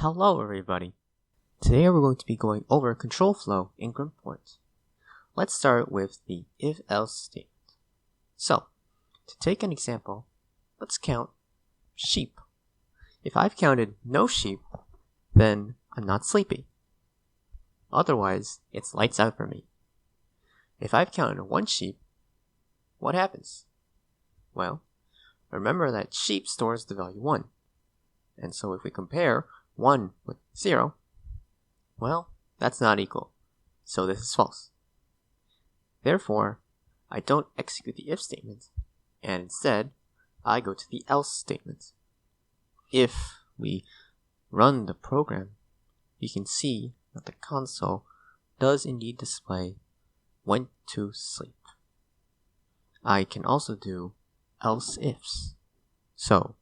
Hello everybody! Today we're going to be going over control flow in Grimport. Let's start with the if-else statement. So, to take an example, let's count sheep. If I've counted no sheep, then I'm not sleepy. Otherwise, it's lights out for me. If I've counted one sheep, what happens? Well, remember that sheep stores the value 1. And so if we compare 1 with 0, well, that's not equal. So this is false. Therefore, I don't execute the if statement, and instead, I go to the else statement. If we run the program, you can see that the console does indeed display went to sleep. I can also do else ifs. So,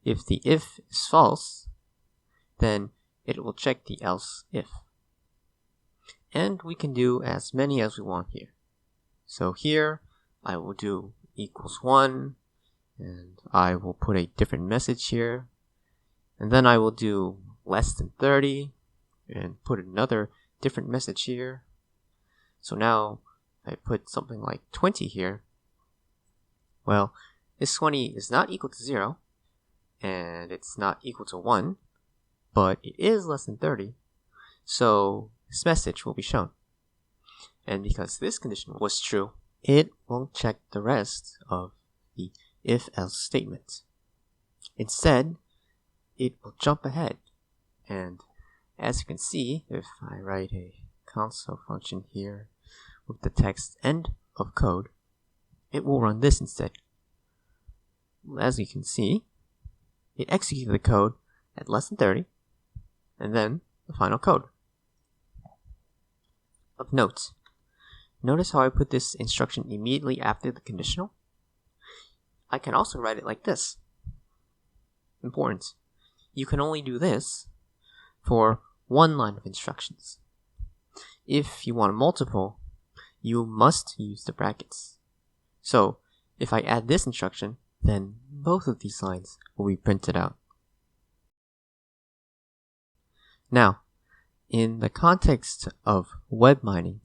if the if is false, then it will check the else if. And we can do as many as we want here. So here, I will do equals 1, and I will put a different message here. And then I will do less than 30, and put another different message here. So now, I put something like 20 here. Well, this 20 is not equal to 0, and it's not equal to 1, but it is less than 30, so this message will be shown. And because this condition was true, it won't check the rest of the if-else statement. Instead, it will jump ahead, and as you can see, if I write a console function here with the text end of code, it will run this instead. As you can see, it executed the code at less than 30, and then the final code. Of note, notice how I put this instruction immediately after the conditional? I can also write it like this. Important. You can only do this for one line of instructions. If you want multiple, you must use the brackets. So, if I add this instruction, then both of these lines will be printed out. Now, in the context of web mining,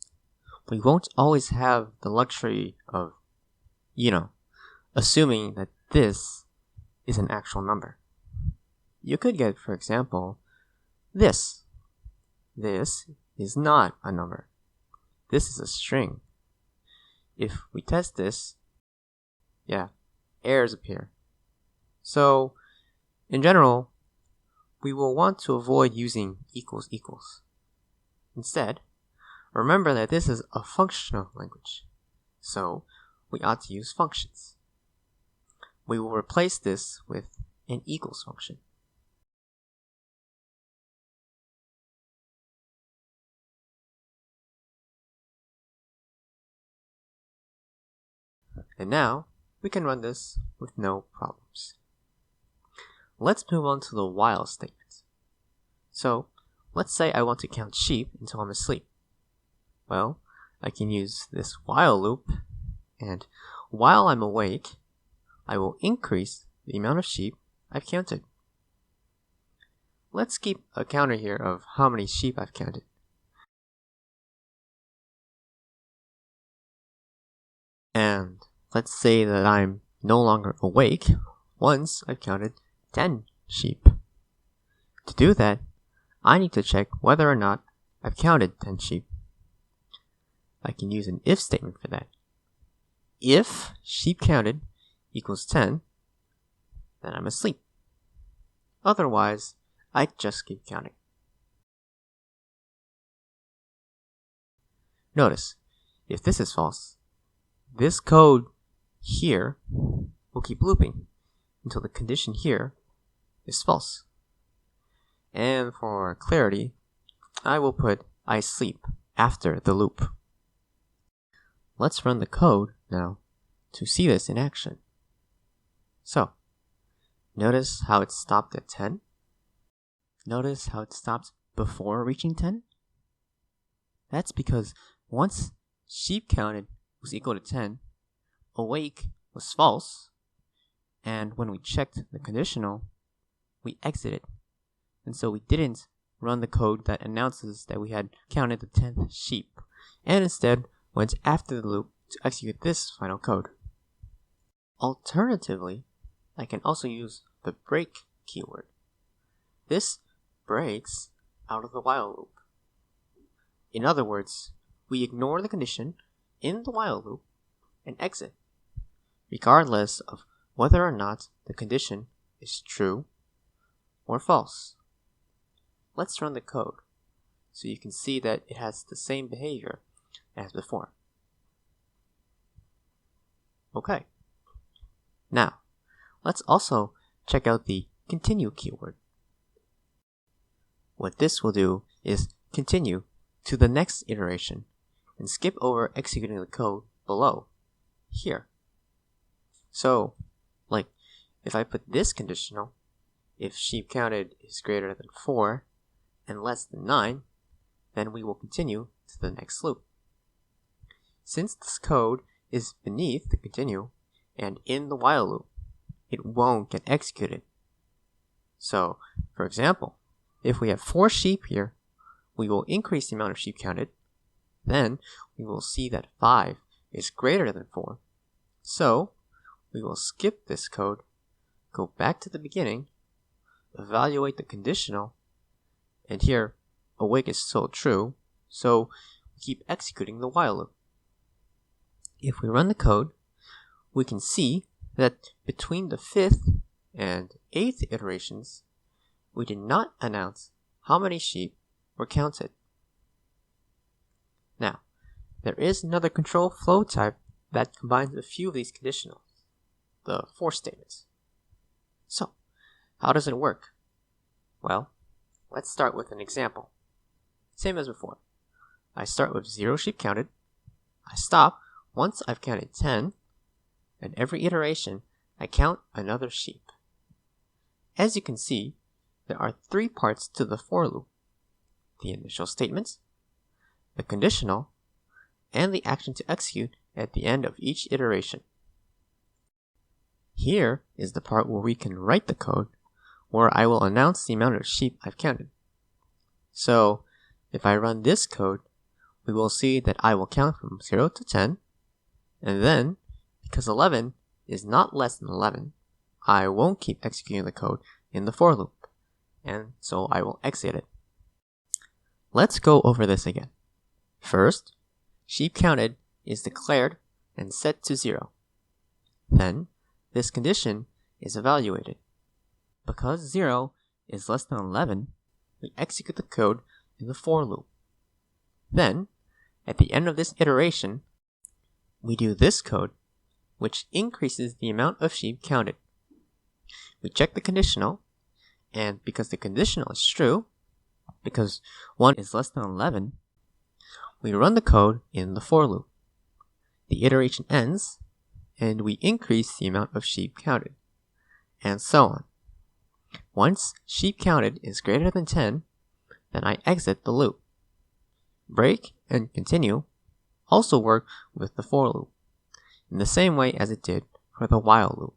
we won't always have the luxury of, assuming that this is an actual number. You could get, for example, this. This is not a number. This is a string. If we test this, errors appear. So, in general, we will want to avoid using equals equals. Instead, remember that this is a functional language, so we ought to use functions. We will replace this with an equals function. And now, we can run this with no problems. Let's move on to the while statement. So, let's say I want to count sheep until I'm asleep. Well, I can use this while loop, and while I'm awake, I will increase the amount of sheep I've counted. Let's keep a counter here of how many sheep I've counted. And let's say that I'm no longer awake once I've counted 10 sheep. To do that, I need to check whether or not I've counted 10 sheep. I can use an if statement for that. If sheep counted equals 10, then I'm asleep. Otherwise, I just keep counting. Notice, if this is false, this code here will keep looping until the condition here is false. And for clarity, I will put I sleep after the loop. Let's run the code now to see this in action. So, notice how it stopped at 10? Notice how it stopped before reaching 10? That's because once sheep counted was equal to 10, awake was false, and when we checked the conditional, we exited. and so we didn't run the code that announces that we had counted the 10th sheep, and instead went after the loop to execute this final code. Alternatively, I can also use the break keyword. This breaks out of the while loop. In other words, we ignore the condition in the while loop and exit, regardless of whether or not the condition is true or false. Let's run the code so you can see that it has the same behavior as before. Okay. Now, let's also check out the continue keyword. What this will do is continue to the next iteration and skip over executing the code below here. So, like, if I put this conditional, if sheep counted is greater than 4 and less than 9, then we will continue to the next loop. Since this code is beneath the continue and in the while loop, it won't get executed. So, for example, if we have 4 sheep here, we will increase the amount of sheep counted. Then we will see that 5 is greater than 4. So we will skip this code, go back to the beginning, evaluate the conditional, and here awake is still true, so we keep executing the while loop. If we run the code, we can see that between the 5th and 8th iterations, we did not announce how many sheep were counted. Now, there is another control flow type that combines a few of these conditionals, the for statements. So, how does it work? Well, let's start with an example. Same as before. I start with 0 sheep counted. I stop once I've counted 10, and every iteration I count another sheep. As you can see, there are 3 parts to the for loop: the initial statement, the conditional, and the action to execute at the end of each iteration. Here is the part where we can write the code, where I will announce the amount of sheep I've counted. So, if I run this code, we will see that I will count from 0 to 10, and then, because 11 is not less than 11, I won't keep executing the code in the for loop, and so I will exit it. Let's go over this again. First, sheep counted is declared and set to 0. Then, this condition is evaluated. Because 0 is less than 11, we execute the code in the for loop. Then, at the end of this iteration, we do this code, which increases the amount of sheep counted. We check the conditional, and because the conditional is true, because 1 is less than 11, we run the code in the for loop. The iteration ends, and we increase the amount of sheep counted, and so on. Once sheep counted is greater than 10, then I exit the loop. Break and continue also work with the for loop, in the same way as it did for the while loop.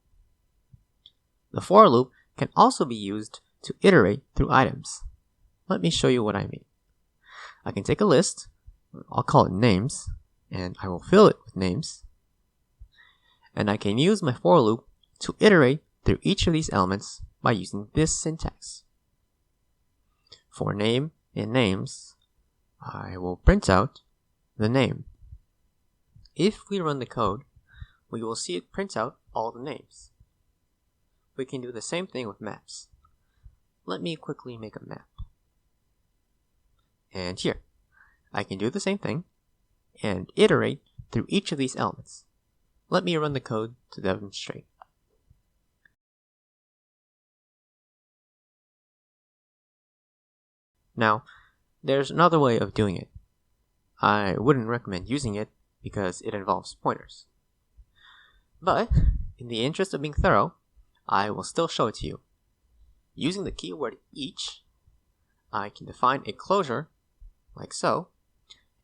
The for loop can also be used to iterate through items. Let me show you what I mean. I can take a list, I'll call it names, and I will fill it with names. And I can use my for loop to iterate through each of these elements by using this syntax. For name in names, I will print out the name. If we run the code, we will see it print out all the names. We can do the same thing with maps. Let me quickly make a map. And here, I can do the same thing and iterate through each of these elements. Let me run the code to demonstrate. Now, there's another way of doing it. I wouldn't recommend using it because it involves pointers. But, in the interest of being thorough, I will still show it to you. Using the keyword each, I can define a closure, like so,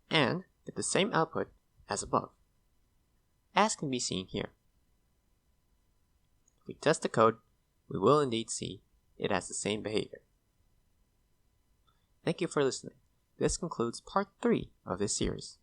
and get the same output as above, as can be seen here. If we test the code, we will indeed see it has the same behavior. Thank you for listening. This concludes part 3 of this series.